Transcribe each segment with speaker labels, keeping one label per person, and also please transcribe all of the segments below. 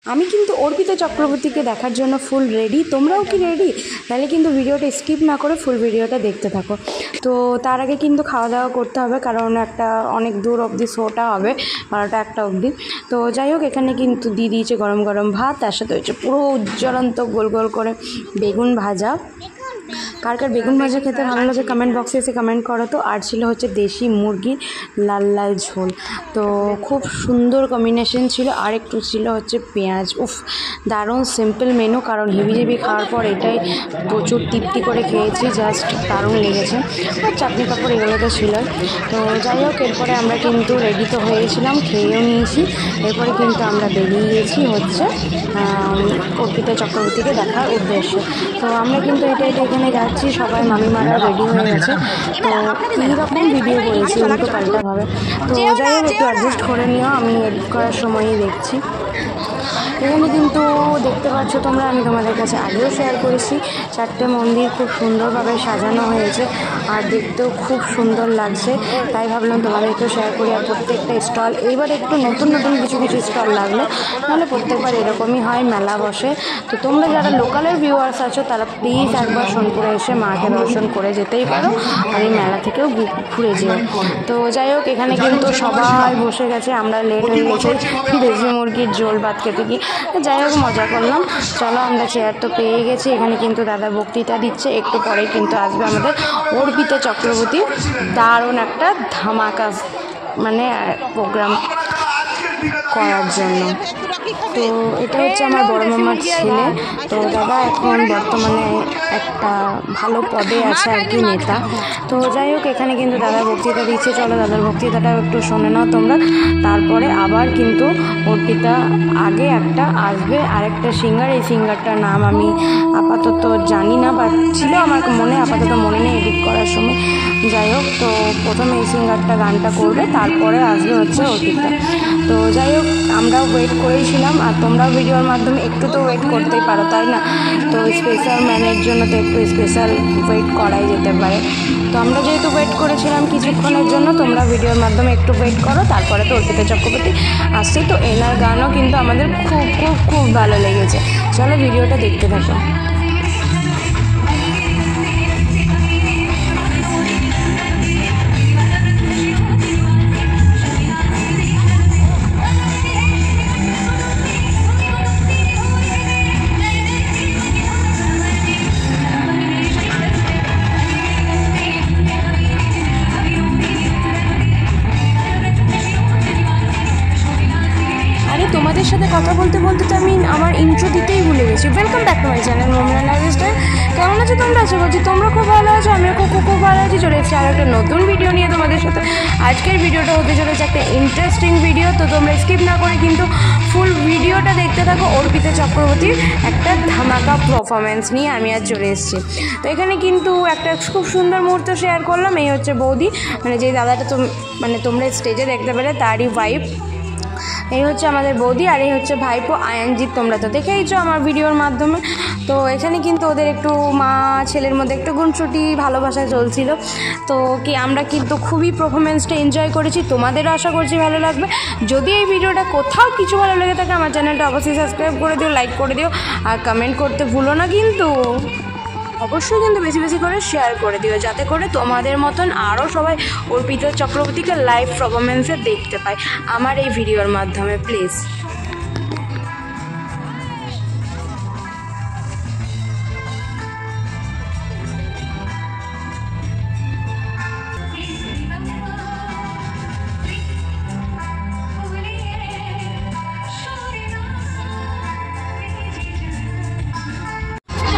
Speaker 1: আমি কিন্তু অর্পিতা চক্রবর্তীকে দেখার জন্য ফুল রেডি। তোমরাও কি রেডি? তাহলে কিন্তু ভিডিওটা স্কিপ না করে ফুল ভিডিওটা দেখতে থাকো। তো তার আগে কিন্তু খাওয়া দাওয়া করতে হবে, কারণ একটা অনেক দূর অবধি শোটা হবে, 12টা অবধি। তো যাই হোক, এখানে কিন্তু দিয়ে দিয়েছে গরম গরম ভাত, তার সাথে হচ্ছে পুরো উজ্জ্বলন্ত গোল গোল করে বেগুন ভাজা। কার কার বেগুন ভাজা খেতে ভালো লাগে কমেন্ট বক্সে এসে কমেন্ট করো তো। আর ছিল হচ্ছে দেশি মুরগির লাল লাল ঝোল, তো খুব সুন্দর কম্বিনেশন ছিল। আর একটু ছিল হচ্ছে পেঁয়াজ। উফ, দারুণ সিম্পল মেনু, কারণ হেভি খাওয়ার পর এটাই প্রচুর তৃপ্তি করে খেয়েছি, জাস্ট দারুণ লেগেছে। আর চাটনি পাঁপড় এগুলো তো ছিল। তো যাই হোক, এরপরে আমরা কিন্তু রেডি তো হয়েছিলাম, খেয়েও নিয়েছি। এরপরে কিন্তু আমরা বেরিয়ে গেছি হচ্ছে অর্পিতা চক্রবর্তীকে দেখার উদ্দেশ্যে। তো আমরা কিন্তু এটা এখানে যাচ্ছি, সবাই মামিমারা রেডি হয়ে গেছে। তো কীরকম ভিডিও করেছি উল্টো পাল্টাভাবে, তো যাই হোক একটু অ্যাডজাস্ট করে নিও, আমি এডিট করার সময়ই দেখছি। এখানে কিন্তু দেখতে পাচ্ছ তোমরা, আমি তোমাদের কাছে আগেও শেয়ার করেছি, 4টে মন্দির খুব সুন্দরভাবে সাজানো হয়েছে আর দেখতেও খুব সুন্দর লাগছে, তাই ভাবলাম তোমাদেরকেও শেয়ার করি। আর প্রত্যেকটা স্টল এইবার একটু নতুন কিছু স্টল লাগলো, নাহলে প্রত্যেকবার এরকমই হয়, মেলা বসে। তো তোমরা যারা লোকালের ভিউয়ার্স আছো তারা প্লিজ একবার সোনপুরে এসে মাকে দর্শন করে যেতেই পারো, আর এই মেলা থেকেও ঘুরে যেও। তো যাই হোক, এখানে কিন্তু সবাই বসে গেছে, আমরা লেট হয়ে গেছে দেশি মুরগির ঝোল ভাত খেতে গিয়ে। যাই হোক, মজা করলাম। চলো, আমরা চেয়ার তো পেয়ে গেছি। এখানে কিন্তু দাদা বক্তৃতা দিচ্ছে, একটু পরেই কিন্তু আসবে আমাদের অর্পিতা চক্রবর্তী, দারুণ একটা ধামাকা মানে প্রোগ্রাম করার জন্য। তো এটা হচ্ছে আমার বড় মামার ছেলে। তো দাদা এখন বর্তমানে একটা ভালো পদে আছে আর কি, নেতা। তো যাই হোক, এখানে কিন্তু দাদা বক্তৃতা দিচ্ছে। চলো দাদার বক্তৃতাটাও একটু শুনে নাও তোমরা। তারপরে আবার কিন্তু অর্পিতা আগে একটা আসবে আরেকটা সিঙ্গার। এই সিঙ্গারটার নাম আমি আপাতত জানি না, বা ছিল আমার মনে, আপাতত মনে নেই এডিট করার সময়। যাই হোক, তো প্রথমে এই সিঙ্গারটা গানটা করবে, তারপরে আসবে হচ্ছে অর্পিতা। তো যাই হোক, আমরাও ওয়েট করেছিলাম, আর তোমরাও ভিডিওর মাধ্যমে একটু তো ওয়েট করতেই পারো, তাই না? তো স্পেশাল ম্যানের জন্য তো একটু স্পেশাল ওয়েট করাই যেতে পারে। তো আমরা যেহেতু ওয়েট করেছিলাম কিছুক্ষণের জন্য, তোমরা ভিডিওর মাধ্যমে একটু ওয়েট করো। তারপরে তো অর্পিতা চক্রবর্তী আসছে, তো এনার গানও কিন্তু আমাদের খুব ভালো লেগেছে। চলো ভিডিওটা দেখতে থাকো। তোমাদের সাথে কথা বলতে তো আমি আমার ইন্ট্রো দিতেই ভুলে গেছি। Welcome back to my channel Momra lifestyle. কেমন আছো তোমরা? আশা করছি তোমরা খুব ভালো আছো, আমিও খুব ভালো আছি। চলে এসেছি আর একটা নতুন ভিডিও নিয়ে তোমাদের সাথে। আজকের ভিডিওটা হতে চলেছে একটা ইন্টারেস্টিং ভিডিও, তো তোমরা স্কিপ না করে কিন্তু ফুল ভিডিওটা দেখতে থাকো। অর্পিতা চক্রবর্তীর একটা ধামাকা পারফরমেন্স নিয়ে আমি আজ চলে এসেছি। তো এখানে কিন্তু একটা খুব সুন্দর মুহূর্ত শেয়ার করলাম। এই হচ্ছে বৌদি, মানে যে দাদাটা তোমরা স্টেজে দেখতে পেলে তারই ওয়াইফ। এই হচ্ছে আমাদের বৌদি, আর এই হচ্ছে ভাইপো আয়ানজিৎ। তোমরা তো দেখেইছো আমার ভিডিওর মাধ্যমে। তো এখানে কিন্তু ওদের একটু মা ছেলের মধ্যে একটু গুণছুটি ভালোবাসা চলছিল। তো আমরা কিন্তু খুবই পারফরমেন্সটা এনজয় করেছি, তোমাদেরও আশা করছি ভালো লাগবে। যদি এই ভিডিওটা কোথাও কিছু ভালো লেগে থাকে, আমার চ্যানেলটা অবশ্যই সাবস্ক্রাইব করে দিও, লাইক করে দিও, আর কমেন্ট করতে ভুলো না কিন্তু। অবশ্যই কিন্তু বেশি করে শেয়ার করে দিও, যাতে করে তোমাদের মতন আরও সবাই অর্পিতা চক্রবর্তীকে লাইভ পারফরমেন্সে দেখতে পায় আমার এই ভিডিওর মাধ্যমে, প্লিজ।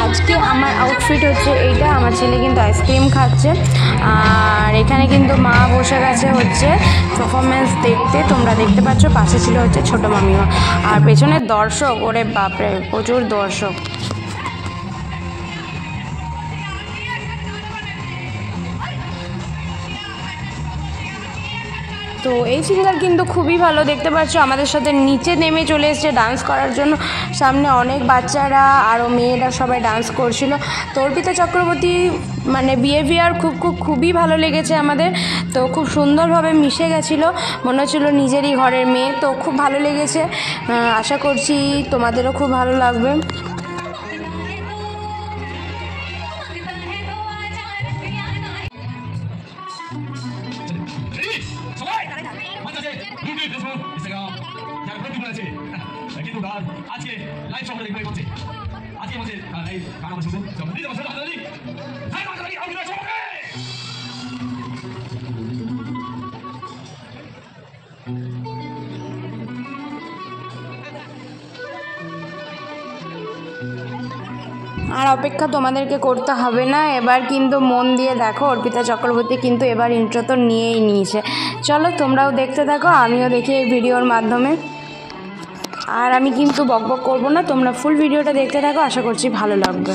Speaker 1: আজকে আমার আউটফিট হচ্ছে এইটা। আমার ছেলে কিন্তু আইসক্রিম খাচ্ছে, আর এখানে কিন্তু মা বসে গেছে হচ্ছে পারফরমেন্স দেখতে। তোমরা দেখতে পাচ্ছ, পাশে ছিল হচ্ছে ছোটো মামিমা, আর পেছনের দর্শক, ওরে বাপরে প্রচুর দর্শক। তো এই সিঙ্গার কিন্তু খুবই ভালো, দেখতে পাচ্ছ আমাদের সাথে নিচে নেমে চলে এসেছে ডান্স করার জন্য। সামনে অনেক বাচ্চারা আরও মেয়েরা সবাই ডান্স করছিল। তো অর্পিতা চক্রবর্তী মানে বিহেভিয়ার খুবই ভালো লেগেছে আমাদের। তো খুব সুন্দরভাবে মিশে গেছিলো, মনে হচ্ছিলো নিজেরই ঘরের মেয়ে। তো খুব ভালো লেগেছে, আশা করছি তোমাদেরও খুব ভালো লাগবে। আর অপেক্ষা তোমাদেরকে করতে হবে না, এবার কিন্তু মন দিয়ে দেখো। অর্পিতা চক্রবর্তী কিন্তু এবার ইন্ট্রো তো নিয়েই নিয়েছে। চলো তোমরাও দেখতে থাকো, আমিও দেখি এই ভিডিওর মাধ্যমে। আর আমি কিন্তু বকবক করবো না, তোমরা ফুল ভিডিওটা দেখতে থাকো, আশা করছি ভালো লাগবে।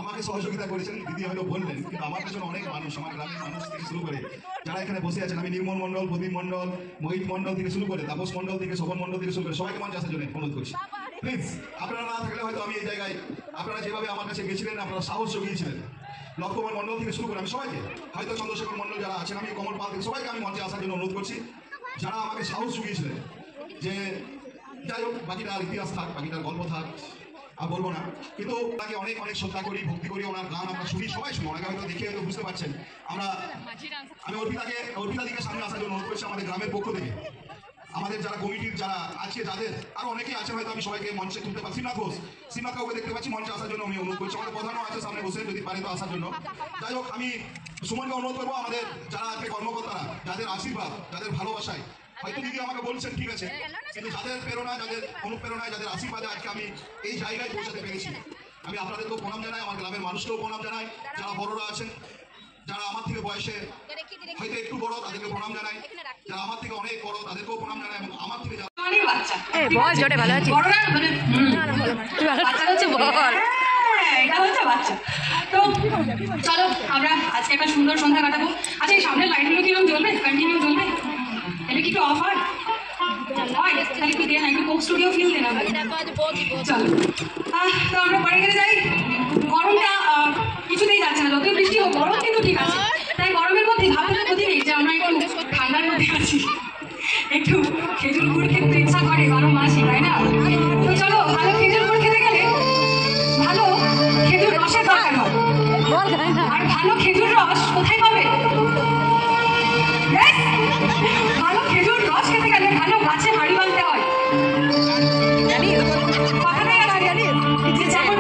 Speaker 2: আমাকে সহযোগিতা করেছেন দিদি হয়তো বললেন, কিন্তু আমার পেছনে অনেক মানুষ, আমার গ্রামের মানুষ থেকে শুরু করে যারা এখানে বসে আছেন, আমি নির্মল মন্ডল, প্রদীপ মন্ডল, মোহিত মন্ডল থেকে শুরু করে তাপস মন্ডল থেকে শোভন মন্ডল থেকে শুরু করে সবাইকে মঞ্চে আসার জন্য অনুরোধ করছি। প্লিজ, আপনারা না থাকলে হয়তো আমি এই জায়গায়, আপনারা যেভাবে আমার কাছে গেছিলেন, আপনারা সাহস জুগিয়েছিলেন, লক্ষ্যময় মন্ডল থেকে শুরু করে আমি সবাইকে, হয়তো চন্দ্রশেখর মন্ডল যারা আছেন, আমি কমল পাল থেকে সবাইকে আমি মঞ্চে আসার জন্য অনুরোধ করছি, যারা আমাকে সাহস জুগিয়েছিলেন। যে যাই হোক, বাকিটার ইতিহাস থাক, বাকিটার গল্প থাক, আর বলবো না, কিন্তু তাকে অনেক অনেক শ্রদ্ধা করি, ভক্তি করি, ওনার গান আমরা শুনি, সবাই শুনি, ওনাকে হয়তো দেখে হয়তো বুঝতে পারছেন। আমি অর্পিতাদিকে সামনে আসার জন্য অনুরোধ করছি আমাদের গ্রামের পক্ষ থেকে, আমাদের যারা কমিটির যারা আছে, যাদের আরো অনেকেই আছে, হয়তো আমি সবাইকে মঞ্চে তুলতে পারছি। শ্রীনাথ কাউকে দেখতে পাচ্ছি, মঞ্চে আসার জন্য আমি অনুরোধ করছি। আমাদের প্রধানও আছে সামনে বসে, যদি পারে তো আসার জন্য। যাই হোক, আমি সুমনকে অনুরোধ করবো, আমাদের যারা আজকে কর্মকর্তারা, যাদের আশীর্বাদ, যাদের ভালোবাসায়, হয়তো দিদি আমাকে বলছেন ঠিক আছে, কিন্তু যাদের প্রেরণা, যাদের অনুপ্রেরণায়, যাদের আশীর্বাদে আজকে আমি এই জায়গায় পৌঁছাতে পেরেছি, আমি আপনাদেরকেও প্রণাম জানাই, আমার গ্রামের মানুষকেও প্রণাম জানাই, যারা বড়রা আছেন, যারা আমার থেকে বয়সে হয়তো একটু বড়, তাদেরকে প্রণাম জানাই, যারা আমার থেকে অনেক বড়, তাদেরকেও প্রণাম জানাই, এবং আমার থেকে যারা
Speaker 3: তো চলো আমরা আজকে একটা সুন্দর সন্ধ্যা কাটাবো। আচ্ছা, এই সামনের লাইটগুলো কিরকম জ্বলবে? কন্টিনিউ জ্বলবে? এটা কি একটু অফ হয়? তাহলে একটু দেন, একটু কোক স্টুডিও ফিল দেন। চলো, তো আমরা পরে গেলে যাই। গরমটা কিছুতেই যাচ্ছে না, যতই বৃষ্টি হোক গরম কিন্তু ঠিক আছে। তাই গরমের মধ্যে ভাবতে ক্ষতি নেই যে আমরা একটু ঠান্ডার মধ্যে আছি, একটু খেজুর গুড় খেতে ইচ্ছা করে 12 মাসই, তাই না? তো চলো, ভালো খেজুর গুড় খেতে গেলে ভালো খেজুর রসের দরকার হয়। আর ভালো খেজুর রস কোথায় পাবে? ভালো খেজুর রস খেতে গেলে ভালো গাছে হাড়ি বাঁধতে হয়। কথাটাই আছে, যেমন